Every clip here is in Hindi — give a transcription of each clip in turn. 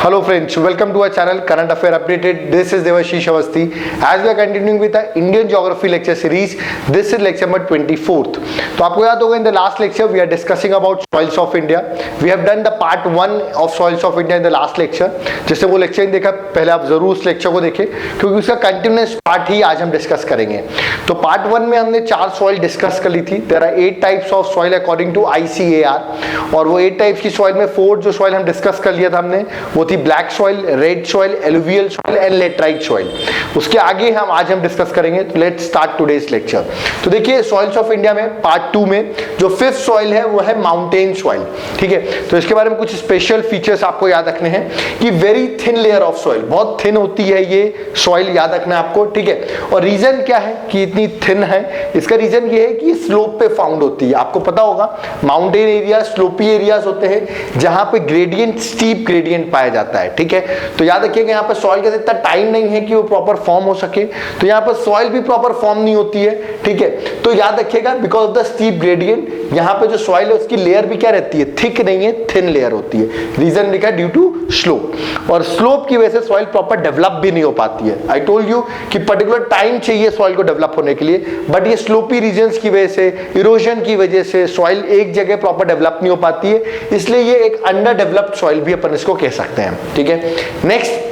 Hello friends, welcome to our channel Current Affair Updated. This is Devashish Awasthi. As we are continuing with the Indian Geography lecture series, this is lecture number 24th. तो आपको याद होगा in the last lecture we are discussing about soils of India. We have done the part 1 of soils of India in the last lecture. जिससे वो lecture नहीं देखा पहले आप जरूर उस lecture को देखें क्योंकि उसका continuous part ही आज हम discuss करेंगे. तो part 1 में हमने 4 soil discuss कर ली थी. There are 8 types of soil according to ICAR और वो 8 types की soil में 4 जो soil हम discuss कर लिया था हमने वो थी black soil, red soil, alluvial soil and laterite soil. उसके आगे आज हम डिस्कस करेंगे. तो लेट्स स्टार्ट टुडेस लेक्चर. तो देखिए सॉइल्स ऑफ इंडिया में पार्ट 2 में जो 5th सॉइल है वो है माउंटेन सॉइल. ठीक है, तो इसके बारे में कुछ स्पेशल फीचर्स आपको याद रखने हैं कि very thin layer of soil, बहुत थिन होती है ये सॉइल, याद रखना है आपको. ठीक है, और रीजन क्या है कि इतनी थिन है? इसका रीजन ये है कि स्लोप पे फाउंड होती है. आपको पता होगा माउंटेन एरिया स्लोपी एरियाज होते हैं जहां पे ग्रेडियंट, स्टीप ग्रेडियंट पाया जाता है. ठीक है, तो याद रखिएगा यहाँ पर सॉइल का इतना टाइम नहीं है कि वो प्रॉपर फॉर्म हो सके, तो यहाँ पर सॉइल भी प्रॉपर फॉर्म नहीं होती है. ठीक है, तो याद रखिएगा because of the steep gradient यहाँ पे जो सॉइल है उसकी लेयर भी क्या रहती है, थिक नहीं है, थिन लेयर होती है. रीजन लिखा ड्यू टू स्लोप, और स्लोप की वजह से सॉइल प्रॉपर डेवलप भी नहीं हो पाती है. आई टोल्ड यू कि पर्टिकुलर टाइम चाहिए सॉइल को डेवलप होने के लिए, बट ये स्लोपी रीजन्स की वजह से, इरोजन की वजह से सॉइल एक जगह प्रॉपर डेवलप नहीं हो पाती है. इसलिए ये एक अंडर डेवलप्ड सॉइल भी अपन इसको कह सकते हैं. ठीक है, next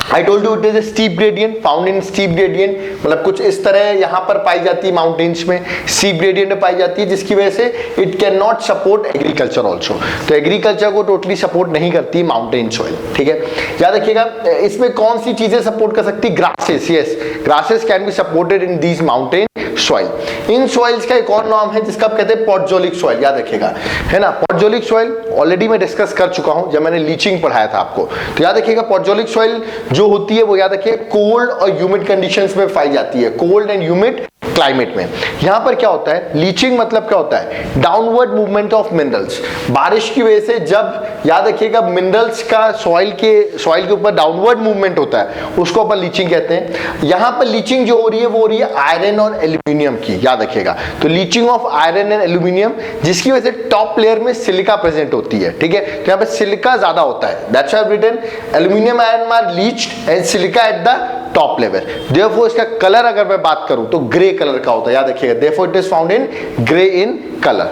I told you it is a steep gradient, found in steep gradient, मतलब कुछ इस तरह यहाँ पर पाई जाती है माउंटेन्स में, steep gradient में पाई जाती है, जिसकी वजह से it cannot support agriculture also. तो एग्रीकल्चर को टोटली सपोर्ट नहीं करती है माउंटेन सॉइल. ठीक है, याद रखिएगा इसमें कौन सी चीजें सपोर्ट कर सकती है? Grasses. Yes, grasses can be supported in these mountain soil. In soils का एक और नाम है जिसका आप कहते हैं पॉटजोलिक सॉइल. याद रखिएगा, है ना, पॉटजोलिक सॉइल ऑलरेडी मैं डिस्कस कर चुका हूं जब मैंने लीचिंग पढ़ाया था आपको. तो याद रखिएगा पॉटजोलिक सॉइल जो होती है वो याद रखिए कोल्ड और ह्यूमिड कंडीशंस में पाई जाती है, कोल्ड एंड ह्यूमिड क्लाइमेट में. यहां पर क्या होता है, लीचिंग मतलब क्या होता है? Downward movement of minerals. बारिश की वजह से जब, याद रखिएगा, मिनरल्स का सॉइल के ऊपर डाउनवर्ड मूवमेंट होता है उसको अपन लीचिंग कहते हैं. यहां पर लीचिंग जो हो रही है वो हो रही है आयरन और एल्यूमिनियम की. याद रखिएगा, तो leaching of iron and aluminium, जिसकी वजह से टॉप लेयर में सिलिका प्रेजेंट होती है. ठीक है, तो यहां पर सिलिका ज्यादा होता है. That's why written aluminium iron are leached and silica at the top level. Therefore इसका कलर अगर मैं बात करूं तो ग्रे कलर का होता है. याद रखिएगा, therefore it is found in grey in colour.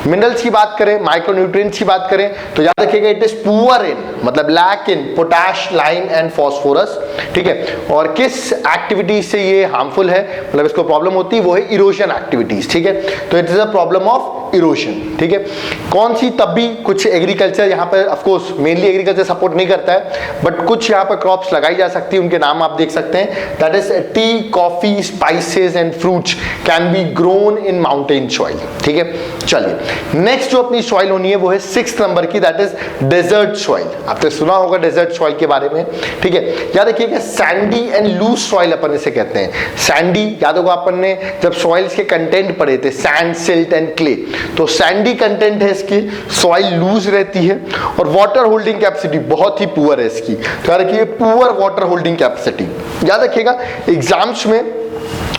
Minerals की बात करें, माइक्रोन्यूट्रिएंट्स की बात करें तो याद रखिएगा इट इज पुअर इन, मतलब lack in potash, lime and phosphorus. ठीक है, और किस एक्टिविटीज से ये हार्मफुल है, मतलब इसको प्रॉब्लम होती है, वो है इरोजन एक्टिविटीज. ठीक है, तो it is a problem of erosion. ठीक है, कौन सी? तब भी कुछ एग्रीकल्चर यहाँ पर, of course mainly agriculture support नहीं करता है, बट कुछ यहाँ पर क्रॉप्स लगाई जा सकती है, उनके नाम आप देख सकते हैं. That is T, coffee, spices and fruits can be grown in mountain soil. ठीक है, चलिए नेक्स्ट जो अपनी सॉइल होनी है वो है 6th नंबर की, दैट इज डेजर्ट सॉइल. आपने सुना होगा डेजर्ट सॉइल के बारे में. ठीक है, याद रखिएगा सैंडी एंड लूज सॉइल अपन इसे कहते हैं. सैंडी, याद होगा अपन ने जब सॉइल्स के कंटेंट पढ़े थे, सैंड, सिल्ट एंड क्ले, तो सैंडी कंटेंट है इसकी, सॉइल लूज रहती है और वाटर होल्डिंग कैपेसिटी बहुत ही पुअर है इसकी. तो याद रखिए पुअर वाटर होल्डिंग कैपेसिटी. याद रखिएगा एग्जाम्स में,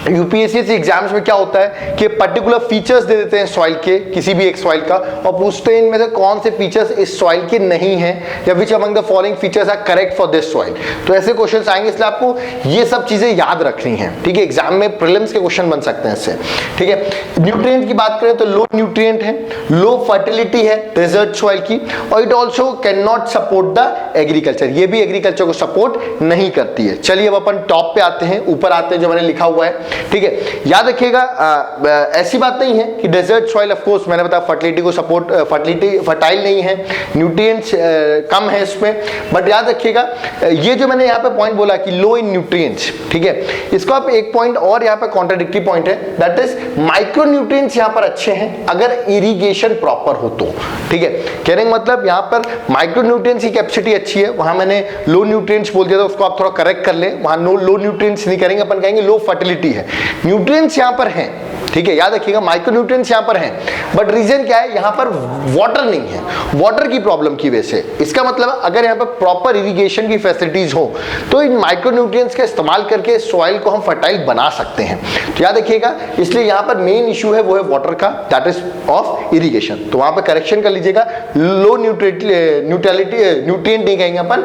यूपीएससी एग्जाम्स में क्या होता है कि पर्टिकुलर फीचर्स दे देते हैं सॉइल के, किसी भी एक सॉइल का, और पूछते हैं इनमें से कौन से फीचर्स इस सॉइल के नहीं हैं या which among the following features are correct for this soil. तो ऐसे क्वेश्चंस आएंगे, इसलिए आपको ये सब चीजें याद रखनी है. ठीक है, एग्जाम में प्रीलिम्स के क्वेश्चन बन सकते हैं इससे. ठीक है, न्यूट्रिएंट की बात करें तो लो न्यूट्रिएंट है, लो फर्टिलिटी है डेजर्ट सॉइल की, और it also can not support the agriculture. ये भी एग्रीकल्चर को सपोर्ट नहीं करती है. चलिए अब अपन टॉप पे आते हैं, ऊपर आते हैं जो मैंने लिखा हुआ है. ठीक है, याद रखिएगा ऐसी बात नहीं है कि डेजर्ट सॉइल, ऑफ कोर्स मैंने बताया फर्टिलिटी को सपोर्ट, फर्टिलिटी फर्टाइल नहीं है, न्यूट्रिएंट्स कम है इसमें, बट याद रखिएगा ये जो मैंने यहाँ पे पॉइंट बोला कि लो इन न्यूट्रिएंट्स. ठीक है, इसको आप एक पॉइंट और यहाँ पे कॉन्ट्राडिक्टरी पॉइंट है, दैट इज माइक्रो न्यूट्रिएंट्स यहाँ पर अच्छे हैं अगर इरिगेशन प्रॉपर हो तो. ठीक है, कहने का मतलब यहाँ पर माइक्रो न्यूट्रिएंट्स की कैपेसिटी अच्छी है, वहां मैंने लो न्यूट्रिएंट्स बोल दिया था, उसको आप थोड़ा करेक्ट कर लें, वहां लो न्यूट्रिएंट्स नहीं करेंगे, अपन कहेंगे लो फर्टिलिटी है. न्यूट्रिएंट्स यहां पर हैं, ठीक है, याद रखिएगा माइक्रोन्यूट्रिएंट्स यहाँ पर हैं, बट रीजन क्या है, यहाँ पर वाटर नहीं है, वाटर की प्रॉब्लम की वजह से। इसका मतलब अगर यहाँ पर प्रॉपर इरिगेशन की फैसिलिटीज हो तो इन माइक्रोन्यूट्रिएंट्स का इस्तेमाल करके सॉइल को हम फर्टाइल बना सकते हैं। तो याद रखिएगा, इसलिए यहाँ पर मेन इशू है वो है वाटर का, दैट इज ऑफ इरिगेशन। तो वहां पर करेक्शन कर लीजिएगा, लो न्यूट्रिएंट नहीं कहेंगे अपन,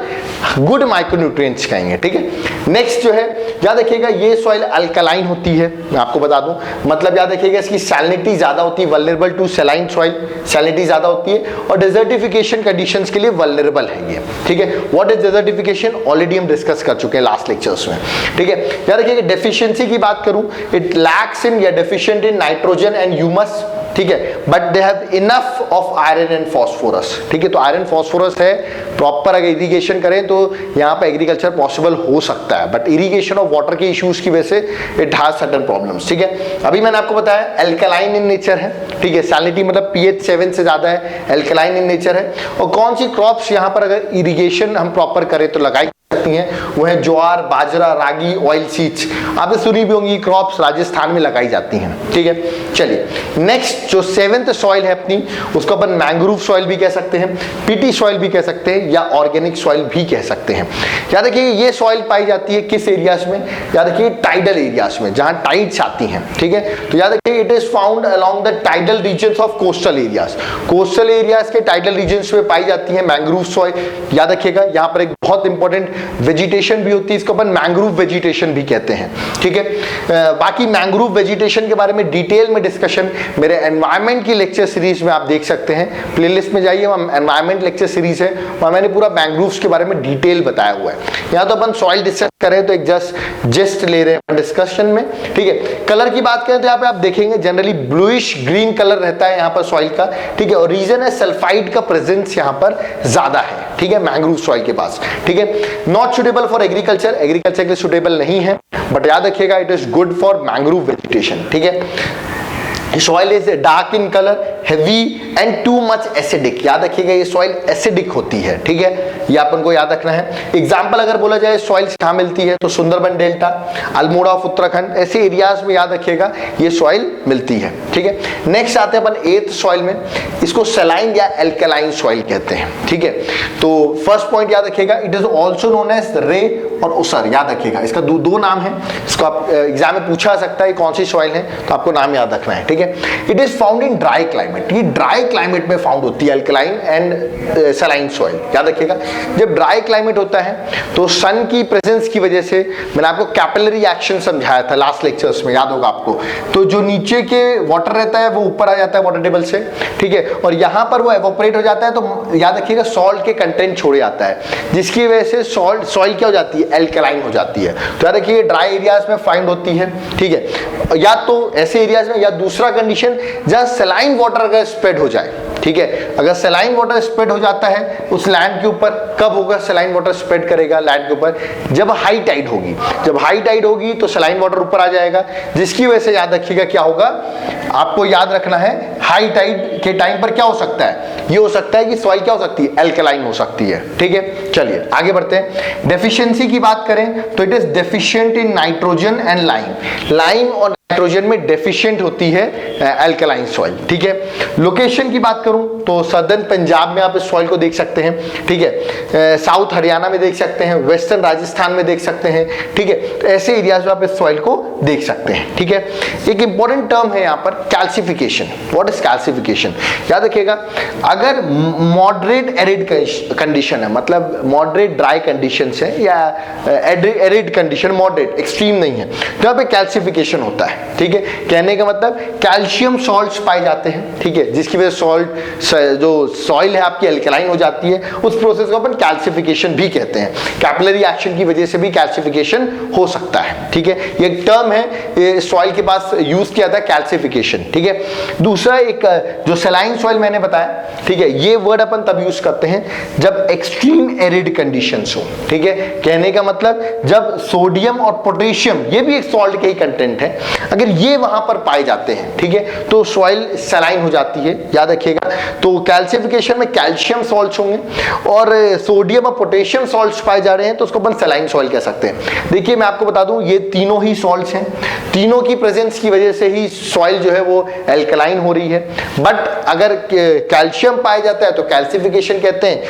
गुड माइक्रोन्यूट्रिएंट्स कहेंगे। ठीक है, नेक्स्ट जो है याद रखिएगा, ये सॉइल अल्कलाइन होती है, मैं आपको बता दूं, मतलब याद रखिएगा इसकी सैलिनिटी ज्यादा होती है, vulnerable to saline soil, salinity ज्यादा होती है, और डेजर्टिफिकेशन कंडीशंस के लिए वल्नरेबल है ये। ठीक है, व्हाट इज डेजर्टिफिकेशन, ऑलरेडी हम डिस्कस कर चुके हैं लास्ट लेक्चर्स में। ठीक है, याद रखिएगा डेफिशिएंसी की बात करूं, इट लैक्स इन या deficient in nitrogen and humus, ठीक है, but they have enough of iron and phosphorus. ठीक है, तो आयरन फास्फोरस है, प्रॉपर अगर इरिगेशन करें तो यहाँ पर एग्रीकल्चर पॉसिबल हो सकता है, बट इरिगेशन ऑफ वाटर के इश्यूज की वजह से इट हैज सर्टेन प्रॉब्लम्स। ठीक है, अभी मैंने आपको बताया अल्कलाइन इन नेचर है, ठीक है, सैलिनिटी मतलब pH 7 से ज्यादा है, अल्कलाइन इन नेचर है। और कौन सी क्रॉप्स यहाँ पर अगर इरिगेशन हम प्रॉपर करें तो लगाई सकती हैं, वो है ज्वार, बाजरा, रागी, ऑयल सीड्स, आपने सुनी भी होंगी, क्रॉप्स राजस्थान में लगाई जाती हैं। ठीक है, चलिए नेक्स्ट जो 7th सॉइल है अपनी, उसको अपन मैंग्रोव सॉइल भी कह सकते हैं, पीटी सॉइल भी कह सकते हैं, या ऑर्गेनिक सॉइल भी कह सकते हैं। याद रखिए ये सॉइल पाई जाती है किस एरियाज में, याद रखिए टाइडल एरियाज में, जहां टाइड्स आती हैं। ठीक है, तो याद रखिए it is found along the tidal regions of coastal areas, coastal areas के टाइडल रीजन्स में पाई जाती है मैंग्रोव सॉइल। याद रखिएगा यहाँ पर एक बहुत इंपॉर्टेंट वेजिटेशन भी होती है, इसको अपन मैंग्रोव वेजिटेशन भी कहते हैं। ठीक है, बाकी मैंग्रोव वेजिटेशन के बारे में डिटेल में डिस्कशन मेरे एनवायरनमेंट की लेक्चर सीरीज में आप देख सकते हैं, प्लेलिस्ट में जाइए, वहाँ एनवायरनमेंट लेक्चर सीरीज है, वहाँ मैंने पूरा मैंग्रोव्स के बारे में डिटेल बताया हुआ है। यहाँ तो अपन सॉइल डिस्कस करें तो एक जस्ट ले रहे हैं डिस्कशन में। ठीक है, कलर की बात करें तो यहाँ पे आप देखेंगे जनरली ब्लूइश ग्रीन कलर रहता है यहाँ पर सॉइल का। ठीक है, और रीजन है सल्फाइड का प्रेजेंस यहाँ पर ज्यादा है। ठीक है, मैंग्रोव सॉइल के पास। ठीक है, not suitable for agriculture, agriculture के लिए सुटेबल नहीं है, बट याद रखिएगा it is good for mangrove vegetation. ठीक है, soil is dark in colour, heavy and too much acidic, याद रखिएगा ये सॉइल एसिडिक होती है। ठीक है, ये अपन को याद रखना है। एग्जांपल अगर बोला जाए सॉइल कहाँ मिलती है तो सुंदरबन डेल्टा, अल्मोड़ा ऑफ उत्तराखंड, ऐसे एरियाज में याद रखिएगा ये सॉइल मिलती है। ठीक है, नेक्स्ट आते हैं अपन 8th सॉइल में, इसको सलाइन या एल्कलाइन सॉइल कहते हैं। ठीक है, तो फर्स्ट पॉइंट याद रखिएगा, it is also known as reh और उसर, याद रखिएगा इसका दो नाम है, इसको आप एग्जाम में पूछा सकता है कौन सी सॉइल है, तो आपको नाम याद रखना है। ठीक है, it is found in dry climate, ये ड्राई क्लाइमेट में फाउंड होती है अल्कलाइन एंड सलाइन सॉइल। याद रखिएगा जब ड्राई क्लाइमेट होता है तो सन की प्रेजेंस की वजह से, मैंने आपको कैपिलरी एक्शन समझाया था लास्ट लेक्चर्स में, याद होगा आपको, तो जो नीचे के वाटर रहता है वो ऊपर आ जाता है वाटर टेबल से। ठीक है, और यहाँ पर वो एवोपरेट हो जाता है, तो याद रखिएगा सॉल्ट के कंटेंट छोड़े जाता है, जिसकी वजह से सॉइल क्या हो जाती है, अल्कलाइन हो जाती है। तो याद रखिए ड्राई एरियाज में फाइंड होती है। ठीक है, या तो ऐसे एरियाज में, या दूसरा कंडीशन जहां सलाइन वाटर अगर स्प्रेड हो जाए। ठीक है, अगर सलाइन वाटर स्प्रेड हो जाता है उस लैंड के ऊपर, कब होगा सलाइन वाटर स्प्रेड करेगा लैंड के ऊपर, जब हाई टाइड होगी, जब हाई टाइड होगी तो सलाइन वाटर ऊपर आ जाएगा, जिसकी वजह से याद रखिएगा क्या होगा, आपको याद रखना है हाई टाइड के टाइम पर क्या हो सकता है, ये हो सकता है कि सॉइल क्या हो सकती है, अल्कलाइन हो सकती है। ठीक है, चलिए आगे बढ़ते हैं। डेफिशिएंसी की बात करें तो it is deficient in nitrogen and lime और नाइट्रोजन में डेफिशिएंट होती है अल्कलाइन सॉइल। ठीक है, लोकेशन की बात करूं तो सदर्न पंजाब में आप इस सॉइल को देख सकते हैं। ठीक है, साउथ हरियाणा में देख सकते हैं, वेस्टर्न राजस्थान में देख सकते हैं। ठीक है, तो ऐसे एरियाज में आप इस सॉइल को देख सकते हैं। ठीक है, एक इंपॉर्टेंट टर्म है यहाँ पर कैल्सिफिकेशन। व्हाट इज कैल्सिफिकेशन, याद रखिएगा अगर मॉडरेट एरिड कंडीशन है, मतलब मॉडरेट ड्राई कंडीशन है, या एरिड कंडीशन, मॉडरेट एक्सट्रीम नहीं है, तो यहाँ पे कैल्सिफिकेशन होता है। ठीक है, कहने का मतलब कैल्शियम सॉल्ट्स पाए जाते हैं। ठीक है, जिसकी वजह से जो सॉइल है आपकी अल्कलाइन हो जाती है, उस प्रोसेस को अपन कैल्सिफिकेशन भी कहते हैं। कैपिलरी एक्शन की वजह से भी कैल्सिफिकेशन हो सकता है। ठीक है, ये एक टर्म है, ये सॉइल के पास यूज किया था कैल्सिफिकेशन। ठीक है, दूसरा एक जो सलाइन सॉइल मैंने बताया, ठीक है। ये वर्ड अपन तब यूज करते हैं जब एक्सट्रीम एरिड कंडीशंस हो, ठीक है। कहने का मतलब जब सोडियम और पोटेशियम, ये भी एक सॉल्ट के ही कंटेंट है, अगर ये वहां पर पाए जाते हैं, ठीक है, तो सॉइल सलाइन हो जाती है, याद रखिएगा। तो कैल्सिफिकेशन में कैल्शियम सॉल्ट्स होंगे और सोडियम और पोटेशियम सॉल्ट्स पाए जा रहे हैं, तो उसको अपन सलाइन सॉइल कह सकते हैं। देखिए मैं आपको बता दूं, ये तीनों ही सॉल्ट्स हैं, तीनों की प्रेजेंस की वजह से ही सॉइल जो है वो एल्कलाइन हो रही है। बट अगर कैल्शियम पाया जाता है तो कैल्सिफिकेशन कहते हैं,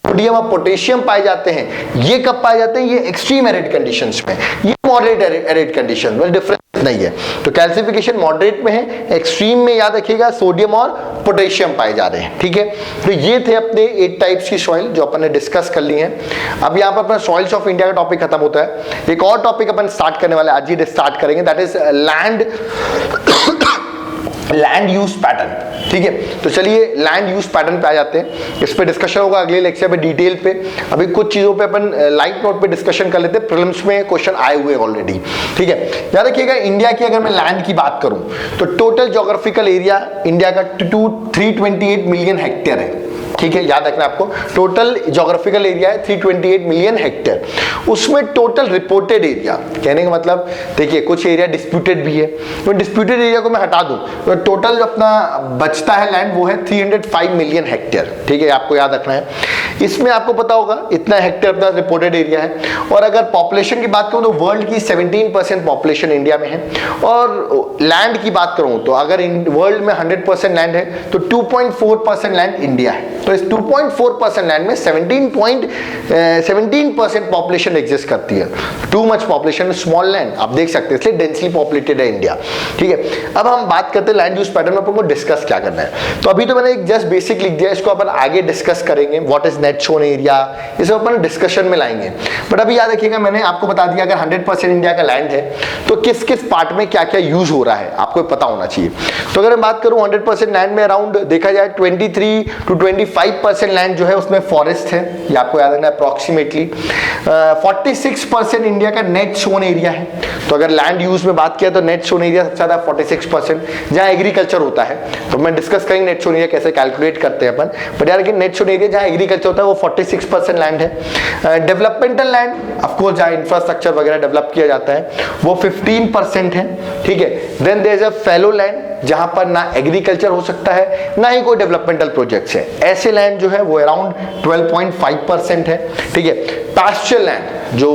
सोडियम और पोटेशियम पाए जाते हैं, ये कब पाए जाते हैं? ये एक्सट्रीम एरिड कंडीशंस में, ये मॉडरेट एरिड कंडीशन में, डिफरेंस नहीं है। तो कैल्सिफिकेशन मॉडरेट में है, एक्सट्रीम में याद रखिएगा सोडियम और पोटेशियम पाए जा रहे हैं, ठीक है। तो ये थे अपने 8 टाइप्स की सॉइल जो अपन ने डिस्कस कर ली हैं। अब यहाँ पर अपना सॉइल्स ऑफ इंडिया का टॉपिक खत्म होता है। एक और टॉपिक अपन स्टार्ट करने वाले, आज ही स्टार्ट करेंगे, that is land use pattern, ठीक है। तो चलिए लैंड यूज पैटर्न पे आ जाते हैं, इस पे डिस्कशन होगा अगले लेक्चर पे डिटेल पे। अभी कुछ चीजों पे अपन लाइट नोट पे डिस्कशन कर लेते हैं, प्रीलिम्स में क्वेश्चन आए हुए ऑलरेडी, ठीक है। याद रखिएगा इंडिया की अगर मैं लैंड की बात करूं तो टोटल ज्योग्राफिकल एरिया इंडिया का 328 मिलियन हेक्टेयर है, ठीक है। याद रखना आपको, टोटल ज्योग्राफिकल एरिया है 328 मिलियन हेक्टेयर। उसमें टोटल रिपोर्टेड एरिया, कहने का मतलब देखिए कुछ एरिया डिस्प्यूटेड भी है, तो डिस्प्यूटेड एरिया को मैं हटा दूं तो टोटल अपना बचता है लैंड वो है 305 मिलियन हेक्टेयर, ठीक है, आपको याद रखना है। इसमें आपको पता होगा इतना हेक्टेयर अपना रिपोर्टेड एरिया है। और अगर पॉपुलेशन की बात करूं तो वर्ल्ड की 17% पॉपुलेशन इंडिया में है। और लैंड की बात करूं तो अगर वर्ल्ड में 100% लैंड है तो 2.4% लैंड इंडिया है। तो इस 2.4% लैंड में 17% पॉपुलेशन एग्जिस्ट करती है। Too much population, small land, आप देख सकते हैं, इसलिए डेंसली पॉपुलेटेड है इंडिया, ठीक है। अब हम बात करते हैं लैंड यूज पैटर्न में अपन को डिस्कस क्या करना है। तो अभी तो मैंने एक जस्ट बेसिक लिख दिया, इसको अपन आगे डिस्कस करेंगे, what is net sown area, ये सब अपन डिस्कशन में लाएंगे। बट अभी याद रखिएगा मैंने आपको बता दिया अगर 100% इंडिया का लैंड है तो किस किस पार्ट में क्या क्या यूज हो रहा है आपको पता होना चाहिए। तो अगर मैं बात करूं 100% लैंड में अराउंड देखा जाए 23 to 25% लैंड जो है उसमें फॉरेस्ट है, ये आपको याद रखना है अप्रोक्सीमेटली। 46% इंडिया का नेट शोन एरिया है। तो अगर लैंड यूज में बात किया तो नेट शोन एरिया सबसे ज्यादा 46%, जहां एग्रीकल्चर होता है। तो मैं डिस्कस करेंगे नेट शोन एरिया कैसे कैलकुलेट करते हैं अपन, बट यार कि नेट शोन एरिया जहां एग्रीकल्चर होता है वो 46% लैंड है। डेवलपमेंटल लैंड ऑफकोर्स जहां इंफ्रास्ट्रक्चर वगैरह डेवलप किया जाता है वो 15% है, ठीक है। Then there is a fallow land जहां पर ना एग्रीकल्चर हो सकता है ना ही कोई डेवलपमेंटल प्रोजेक्ट्स है, ऐसे लैंड जो है वो अराउंड 12.5% है, ठीक है। पास्चर लैंड जो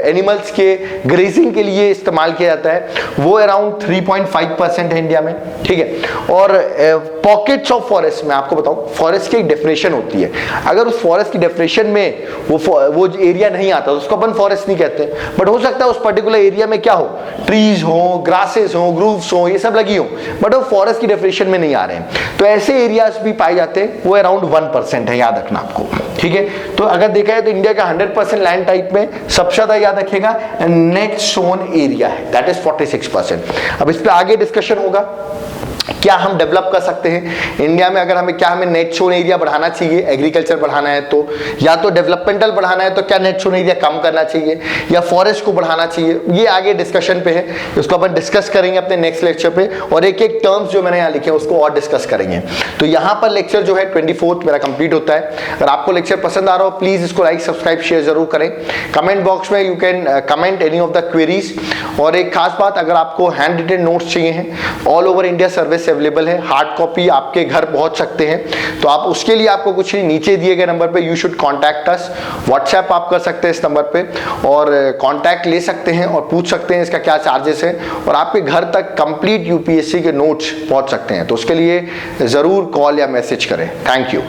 एनिमल्स के ग्रेजिंग के लिए इस्तेमाल किया जाता है वो अराउंड 3.5% है इंडिया में, ठीक है। और पॉकेट्स ऑफ फॉरेस्ट में आपको बताऊं, फॉरेस्ट की एक डेफिनेशन होती है, अगर उस फॉरेस्ट की डेफिनेशन में वो एरिया नहीं आता तो उसको अपन फॉरेस्ट नहीं कहते, बट हो सकता है उस पर्टिकुलर एरिया में क्या हो, ट्रीज हो, ग्रासेस हो, ग्रूव्स हो, ये सब लगी हो, बट वो फॉरेस्ट की डेफिनेशन में नहीं आ रहे हैं। तो ऐसे एरियाज भी पाए जाते हैं, वो अराउंड 1% है, याद रखना आपको, ठीक है। तो अगर देखा है तो इंडिया का 100% लैंड टाइप में सबसे ज्यादा याद रखिएगा नेट शोन एरिया है, दैट इज 46%। अब इस पे आगे डिस्कशन होगा क्या हम डेवलप कर सकते हैं इंडिया में, अगर हमें क्या हमें नेट शोन एरिया बढ़ाना चाहिए, एग्रीकल्चर बढ़ाना है तो, या तो डेवलपमेंटल बढ़ाना है तो क्या नेट शोन एरिया कम करना चाहिए या फॉरेस्ट को बढ़ाना चाहिए, ये आगे डिस्कशन पे है, इसको अपन डिस्कस करेंगे अपने नेक्स्ट लेक्चर पे। और एक एक टर्म्स जो मैंने यहाँ लिखे हैं उसको और डिस्कस करेंगे। तो यहाँ पर लेक्चर जो है 24 मेरा कंप्लीट होता है। अगर आपको लेक्चर पसंद आ रहा हो प्लीज इसको लाइक सब्सक्राइब शेयर जरूर करें। कमेंट बॉक्स में you can comment any of the queries. और एक खास बात, अगर आपको हैंड रिटन नोट्स चाहिए हैं, all over India service available है, हार्ड कॉपी आपके घर पहुंच सकते हैं। तो आप उसके लिए आपको कुछ नहीं, नीचे दिए गए नंबर पे you should contact us, WhatsApp आप कर सकते हैं इस नंबर पे और कॉन्टैक्ट ले सकते हैं और पूछ सकते हैं इसका क्या चार्जेस है, और आपके घर तक कंप्लीट यूपीएससी के नोट्स पहुंच सकते हैं। तो उसके लिए जरूर कॉल या मैसेज करें। Thank you.